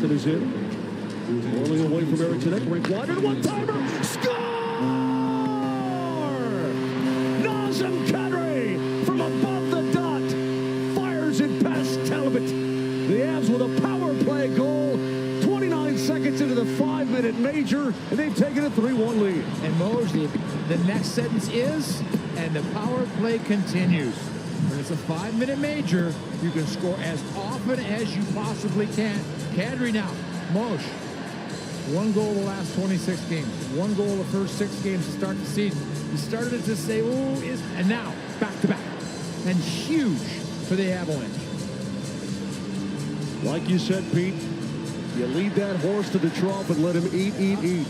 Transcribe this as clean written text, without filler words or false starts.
Boston is in. Rolling away from Erickson Ekring. Wide and one-timer. Score! Nazem Kadri from above the dot. Fires it past Talbot. The Avs with a power play goal. 29 seconds into the 5-minute major, and they've taken a 3-1 lead. And Mosley, the next sentence is, and the power play continues. When it's a 5-minute major, you can score as often as you possibly can. Kadri now, Mosh, 1 goal the last 26 games, 1 goal the first 6 games to start the season. You started to say, and now back-to-back, and huge for the Avalanche. Like you said, Pete, you lead that horse to the trough and let him eat.